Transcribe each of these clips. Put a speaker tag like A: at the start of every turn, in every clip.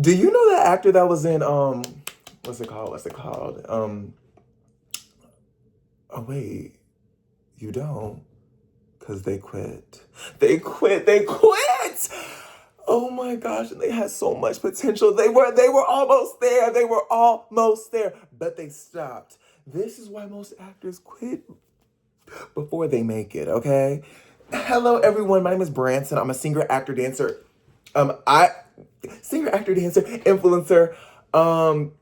A: Do you know that actor that was in what's it called? Oh wait, you don't, cause they quit. They quit. Oh my gosh, and they had so much potential. They were almost there. They were almost there, but they stopped. This is why most actors quit before they make it, okay? Hello everyone, my name is Branson. I'm a singer, actor, dancer. I singer, actor, dancer, influencer, um,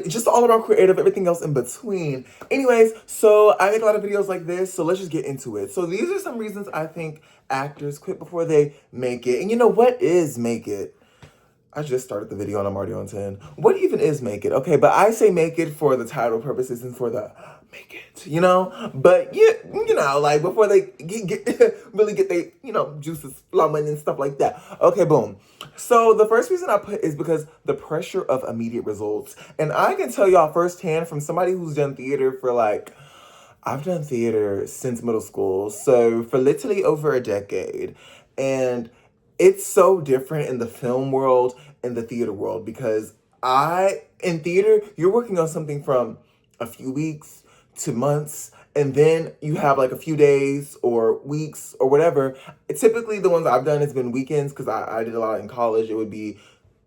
A: just all around creative, everything else in between. Anyways, so I make a lot of videos like this, so let's just get into it. So these are some reasons I think actors quit before they make it. And you know what is make it? I just started the video and I'm already on 10. What even is make it? Okay, but I say make it for the title purposes and for the make it, you know? But you know, like before they really get they, juices flowing and stuff like that. Okay, boom. So the first reason I put is because the pressure of immediate results. And I can tell y'all firsthand from somebody who's done theater for like I've done theater since middle school, so for literally over a decade. And it's so different in the film world and the theater world because in theater, you're working on something from a few weeks to months, and then you have like a few days or weeks or whatever. Typically, the ones I've done has been weekends because I did a lot in college. It would be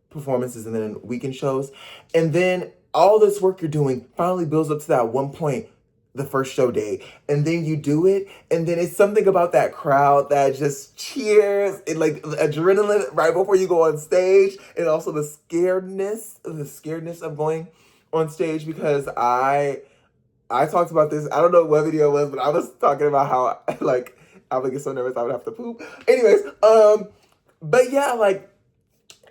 A: performances and then weekend shows. And then all this work you're doing finally builds up to that one point, the first show day. And then you do it, and then it's something about that crowd that just cheers and like adrenaline right before you go on stage, and also the scaredness of going on stage because I talked about this. I don't know what video it was, but I was talking about how like I would get so nervous I would have to poop. Anyways, but yeah, like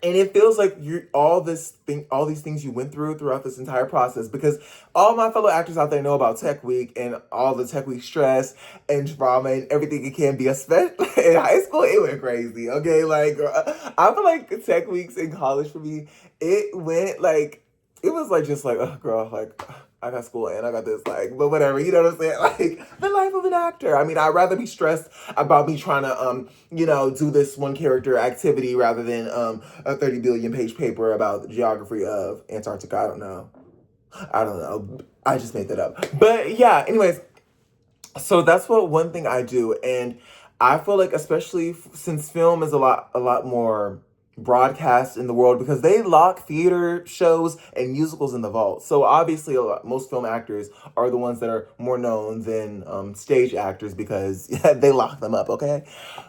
A: and it feels like you all these things you went throughout this entire process because all my fellow actors out there know about Tech Week and all the Tech Week stress and drama and everything it can be. Especially in high school, it went crazy. Okay, like I feel like Tech Weeks in college for me, it went like it was like just like oh girl like. I got school and I got this, like, but whatever, you know what I'm saying? Like, the life of an actor. I mean, I'd rather be stressed about me trying to, do this one character activity rather than a 30 billion page paper about the geography of Antarctica. I don't know. I don't know. I just made that up. But yeah, anyways, so that's what one thing I do. And I feel like, especially since film is a lot more broadcast in the world because they lock theater shows and musicals in the vault. So obviously, most film actors are the ones that are more known than stage actors because they lock them up. Okay,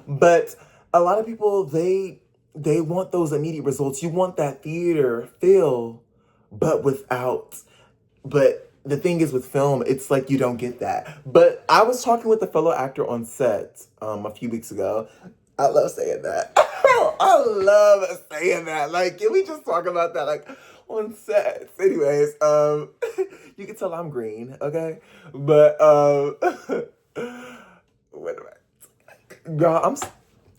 A: but a lot of people they want those immediate results. You want that theater feel, but without but the thing is with film, it's like you don't get that. But I was talking with a fellow actor on set a few weeks ago. I love saying that. I love saying that. Like, can we just talk about that? Like on sets. Anyways, you can tell I'm green, okay? But wait a minute. Y'all,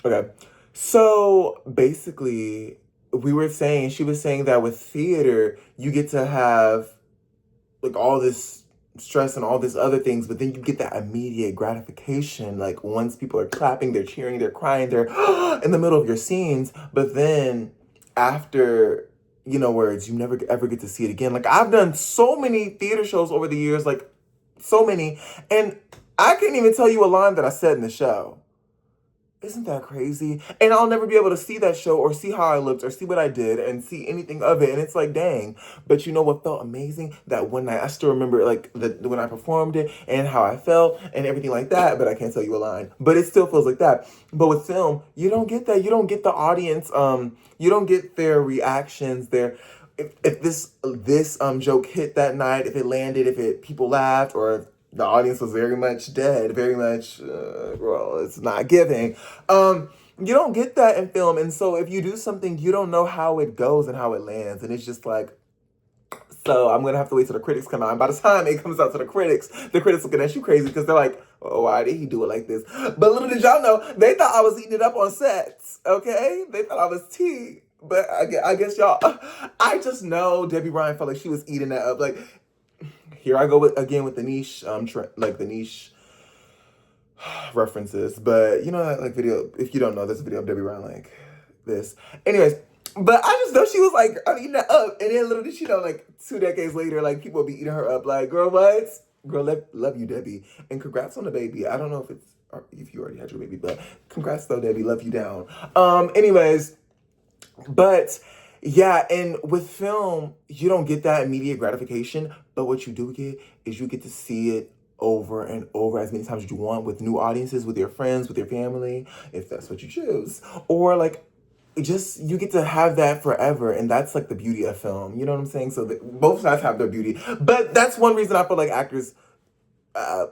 A: okay. So basically, she was saying that with theater, you get to have like all this stress and all this other things, but then you get that immediate gratification. Like once people are clapping, they're cheering, they're crying, they're in the middle of your scenes. But then after, words, you never ever get to see it again. Like I've done so many theater shows over the years, like so many, and I can't even tell you a line that I said in the show. Isn't that crazy? And I'll never be able to see that show or see how I looked or see what I did and see anything of it. And it's like, dang. But you know what felt amazing? That one night, I still remember like when I performed it and how I felt and everything like that. But I can't tell you a line. But it still feels like that. But with film, you don't get that. You don't get the audience. You don't get their reactions. If this joke hit that night, if it landed, if it people laughed, or if the audience was very much dead, very much, well, it's not giving. You don't get that in film, and so if you do something, you don't know how it goes and how it lands, and it's just like, so I'm gonna have to wait till the critics come out. And by the time it comes out to the critics looking at you crazy because they're like, oh, why did he do it like this? But little did y'all know, they thought I was eating it up on sets, okay? They thought I was tea. But I guess y'all, I just know Debbie Ryan felt like she was eating that up. Like, here I go again with the niche, like the niche references. But you know that like video, if you don't know, there's a video of Debbie Ryan like this. Anyways, But I just know she was like, I'm eating that up. And then little did she know, like 2 decades later, like people will be eating her up. Like, girl, what? Girl, love you, Debbie. And congrats on the baby. I don't know if it's, or if you already had your baby, but congrats though, Debbie. Love you down. Anyways, but yeah, and with film, you don't get that immediate gratification, but what you do get is you get to see it over and over as many times as you want with new audiences, with your friends, with your family, if that's what you choose. Or like it just you get to have that forever, and that's like the beauty of film. You know what I'm saying? So both sides have their beauty, but that's one reason I feel like actors uh,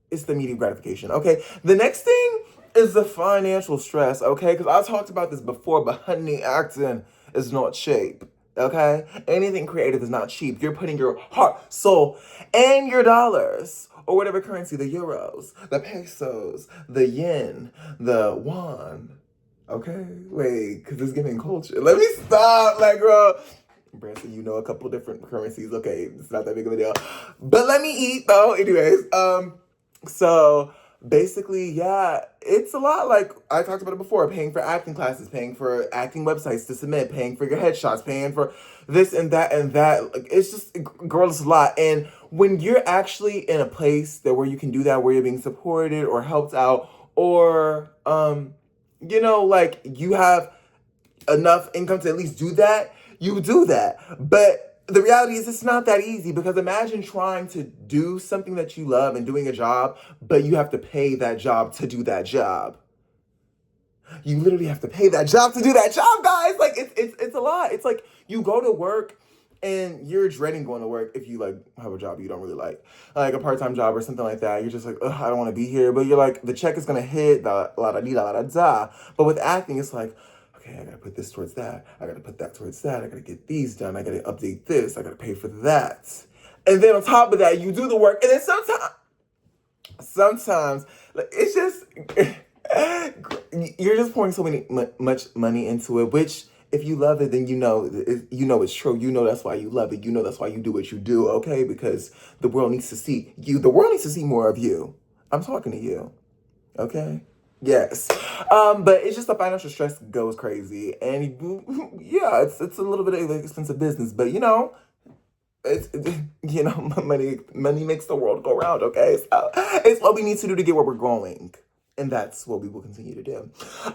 A: it's the immediate gratification. Okay. The next thing is the financial stress. Okay. Because I talked about this before, but honey, acting is not cheap. Okay. Anything creative is not cheap. You're putting your heart, soul, and your dollars, or whatever currency, the euros, the pesos, the yen, the won. Okay. Wait, because it's giving culture. Let me stop. Like, girl. Branson, you know a couple different currencies. Okay, it's not that big of a deal. But let me eat though. Anyways, so basically, yeah, it's a lot. Like I talked about it before, paying for acting classes, paying for acting websites to submit, paying for your headshots, paying for this and that and that. Like it's just girl, it's a lot. And when you're actually in a place that where you can do that, where you're being supported or helped out, or like you have enough income to at least do that, you do that. But the reality is it's not that easy because imagine trying to do something that you love and doing a job, but you have to pay that job to do that job. You literally have to pay that job to do that job, guys. Like it's a lot. It's like you go to work and you're dreading going to work if you like have a job you don't really like a part-time job or something like that. You're just like, ugh, I don't want to be here. But you're like, the check is gonna hit, la la da da da da. But with acting, it's like, okay, I gotta put this towards that. I gotta put that towards that. I gotta get these done. I gotta update this. I gotta pay for that. And then on top of that, you do the work. And then sometimes like, it's just, you're just pouring so much money into it, which if you love it, then you know it's true. You know that's why you love it. You know that's why you do what you do, okay? Because the world needs to see you. The world needs to see more of you. I'm talking to you, okay? Yes. But it's just the financial stress goes crazy. And yeah, it's a little bit of an expensive business, but it's money makes the world go round, okay? So it's what we need to do to get where we're going. And that's what we will continue to do.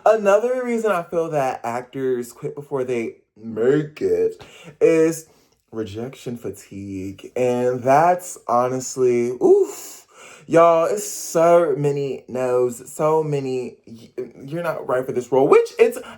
A: Another reason I feel that actors quit before they make it is rejection fatigue. And that's honestly, oof. Y'all, it's so many no's, so many, you're not right for this role, which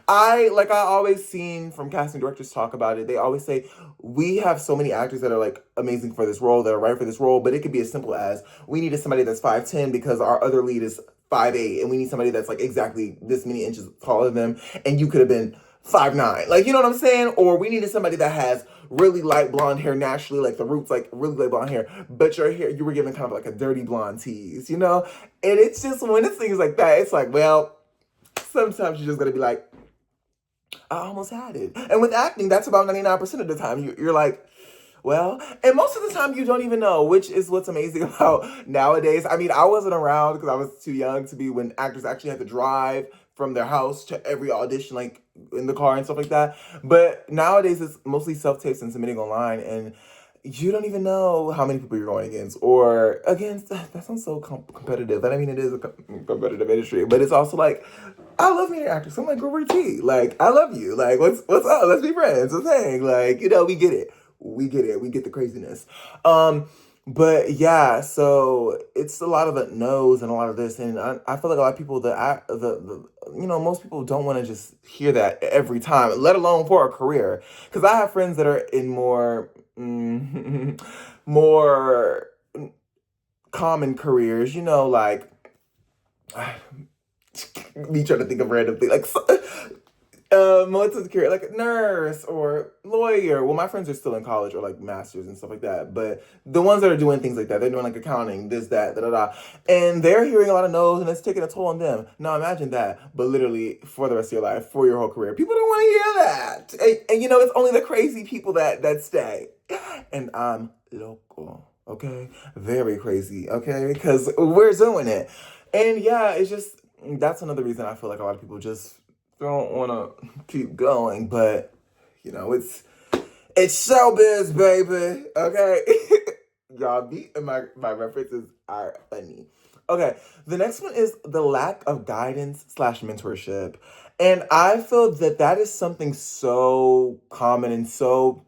A: I always seen from casting directors talk about it. They always say, we have so many actors that are like amazing for this role, that are right for this role, but it could be as simple as we needed somebody that's 5'10" because our other lead is 5'8", and we need somebody that's like exactly this many inches taller than them, and you could have been 5'9". Like, you know what I'm saying? Or we needed somebody that has really light blonde hair naturally, like the roots, like really light blonde hair, but your hair, you were given kind of like a dirty blonde tease, you know? And it's just, when it's things like that, it's like, well, sometimes you're just gonna be like, I almost had it. And with acting, that's about 99% of the time. You're like, well, and most of the time you don't even know, which is what's amazing about nowadays. I mean, I wasn't around because I was too young to be when actors actually had to drive from their house to every audition, like in the car and stuff like that. But nowadays it's mostly self-tapes and submitting online, and you don't even know how many people you're going against or against. That sounds so competitive. And I mean, it is a competitive industry, but it's also like, I love meeting actors. I'm like, Grover T. Like, I love you. Like, what's up? Let's be friends. I'm saying, like, we get it. We get it. We get the craziness. But yeah, so it's a lot of the no's and a lot of this, and I feel like a lot of people most people don't want to just hear that every time, let alone for a career. Because I have friends that are in more more common careers, like me trying to think of random things like what's the career, like a nurse or lawyer. Well, my friends are still in college or like masters and stuff like that, but the ones that are doing things like that, they're doing like accounting, this, that, da da da, and they're hearing a lot of no's, and it's taking a toll on them. Now imagine that, but literally for the rest of your life, for your whole career, people don't want to hear that, and it's only the crazy people that stay, and I'm local, okay, very crazy, okay, because we're doing it, and yeah, it's just that's another reason I feel like a lot of people just don't want to keep going, but it's showbiz, baby. Okay. Y'all, me and my references are funny. Okay, the next one is the lack of guidance slash mentorship. And I feel that that is something so common and so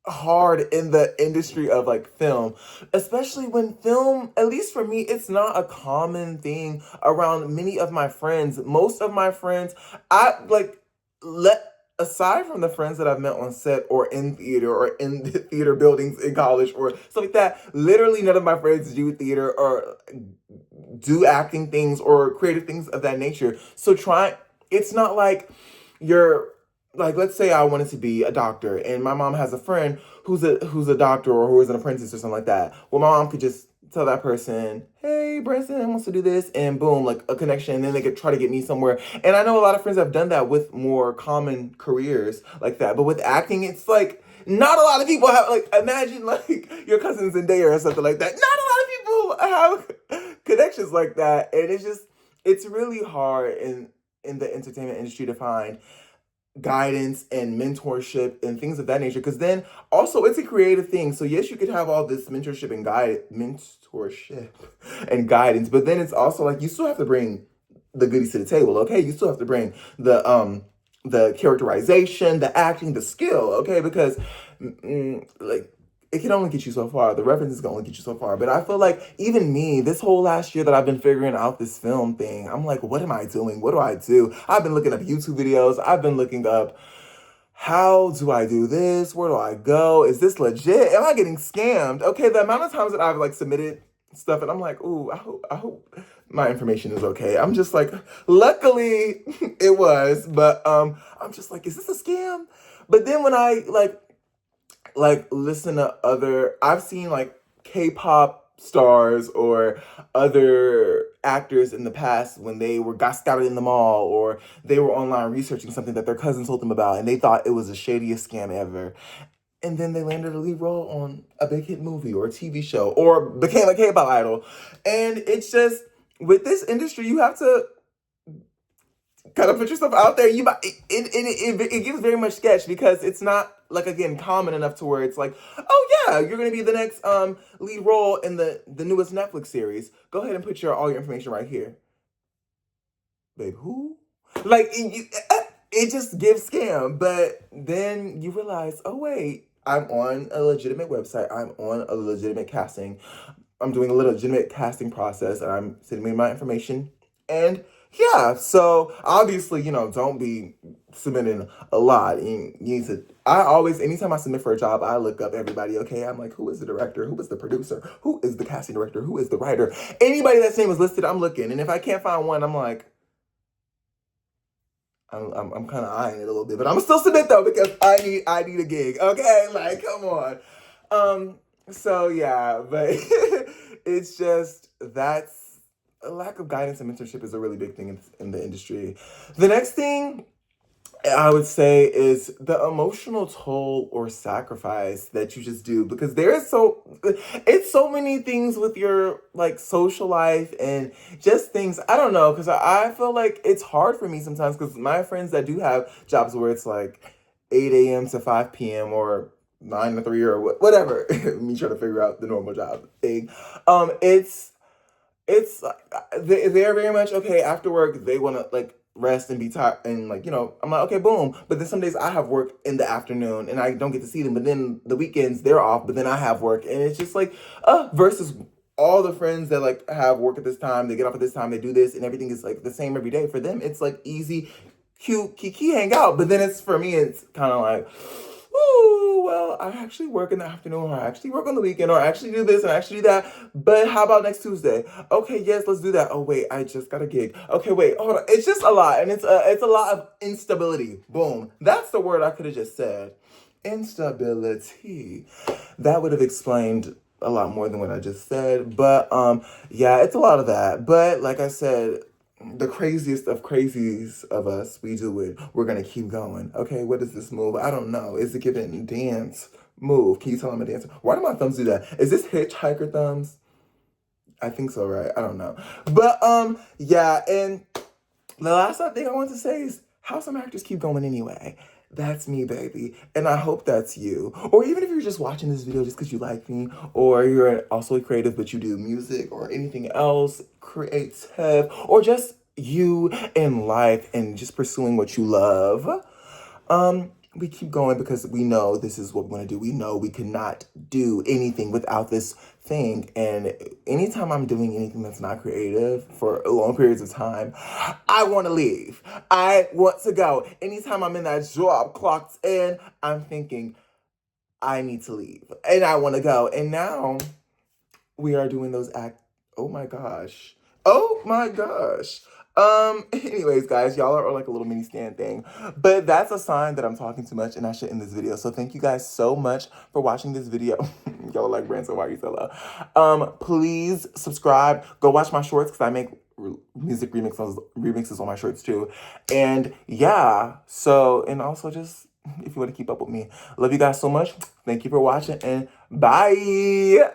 A: hard in the industry of like film, especially when film, at least for me, it's not a common thing around many of my friends. Most of my friends, I like let aside from the friends that I've met on set or in theater or in the theater buildings in college or stuff like that, literally none of my friends do theater or do acting things or creative things of that nature. So it's not like you're like, let's say I wanted to be a doctor and my mom has a friend who's a doctor or who is an apprentice or something like that. Well, my mom could just tell that person, hey, Branson wants to do this, and boom, like a connection, and then they could try to get me somewhere. And I know a lot of friends have done that with more common careers like that. But with acting, it's like not a lot of people have, like, imagine like your cousin Zendaya or something like that. Not a lot of people have connections like that. And it's really hard in the entertainment industry to find guidance and mentorship and things of that nature, because then also it's a creative thing. So yes, you could have all this mentorship and guidance, but then it's also like you still have to bring the goodies to the table. Okay, you still have to bring the characterization, the acting, the skill. Okay, because like it can only get you so far. The references can only get you so far. But I feel like even me, this whole last year that I've been figuring out this film thing, I'm like, what am I doing? What do I do? I've been looking up YouTube videos. I've been looking up, how do I do this? Where do I go? Is this legit? Am I getting scammed? Okay, the amount of times that I've like submitted stuff and I'm like, ooh, I hope my information is okay. I'm just like, luckily it was, but I'm just like, is this a scam? But then when I listen to other, I've seen like K-pop stars or other actors in the past when they got scouted in the mall or they were online researching something that their cousin told them about and they thought it was the shadiest scam ever. And then they landed a lead role on a big hit movie or a TV show or became a K-pop idol. And it's just, with this industry, you have to kind of put yourself out there. It gives very much sketch because it's not like, again, common enough to where it's like, oh yeah, you're gonna be the next lead role in the newest Netflix series. Go ahead and put all your information right here, babe. Who? Like it just gives scam. But then you realize, oh wait, I'm on a legitimate website. I'm on a legitimate casting. I'm doing a legitimate casting process, and I'm submitting my information. And yeah, so obviously, don't be submitting a lot. You need to. I always, anytime I submit for a job, I look up everybody. Okay, I'm like, who is the director? Who is the producer? Who is the casting director? Who is the writer? Anybody that's name is listed, I'm looking. And if I can't find one, I'm like, I'm kind of eyeing it a little bit, but I'm still submit though because I need a gig. Okay, like come on. So yeah, but it's just that's a lack of guidance and mentorship is a really big thing in the industry. The next thing I would say is the emotional toll or sacrifice that you just do, because it's so many things with your like social life and just things, I don't know, because I feel like it's hard for me sometimes because my friends that do have jobs where it's like 8 a.m. to 5 p.m. or 9 to 3 or whatever, me trying to figure out the normal job thing. It's they're very much okay after work. They want to like rest and be tired and like I'm like, okay, boom. But then some days I have work in the afternoon and I don't get to see them. But then the weekends they're off, but then I have work, and it's just like versus all the friends that like have work at this time, they get off at this time, they do this, and everything is like the same every day for them. It's like easy, cute, kiki, hang out. But then it's for me, it's kind of like, oh, well, I actually work in the afternoon, or I actually work on the weekend, or I actually do this and I actually do that. But how about next Tuesday? Okay, yes, let's do that. Oh wait, I just got a gig. Okay, wait, hold on. It's just a lot, and it's a lot of instability. Boom, that's the word I could have just said. Instability. That would have explained a lot more than what I just said. But yeah, it's a lot of that. But like I said, the craziest of crazies of us, we do it. We're gonna keep going. Okay, what is this move? I don't know. Is it giving dance move? Can you tell I'm a dancer? Why do my thumbs do that? Is this hitchhiker thumbs? I think so, right? I don't know. But yeah, and the last thing I want to say is how some actors keep going anyway. That's me, baby. And I hope that's you. Or even if you're just watching this video just because you like me, or you're also a creative but you do music or anything else creative, or just you in life and just pursuing what you love. We keep going because we know this is what we want to do. We know we cannot do anything without this thing. And anytime I'm doing anything that's not creative for long periods of time, I want to leave. I want to go. Anytime I'm in that job clocked in, I'm thinking, I need to leave. And I want to go. And now we are doing those oh my gosh. Oh my gosh. Anyways, guys, y'all are like a little mini stand thing. But that's a sign that I'm talking too much and I should end this video. So thank you guys so much for watching this video. Y'all are like, Branson, why are you so low? Please subscribe. Go watch my shorts because I make music remixes on my shorts too. And yeah, so, and also just, if you want to keep up with me. Love you guys so much. Thank you for watching and bye.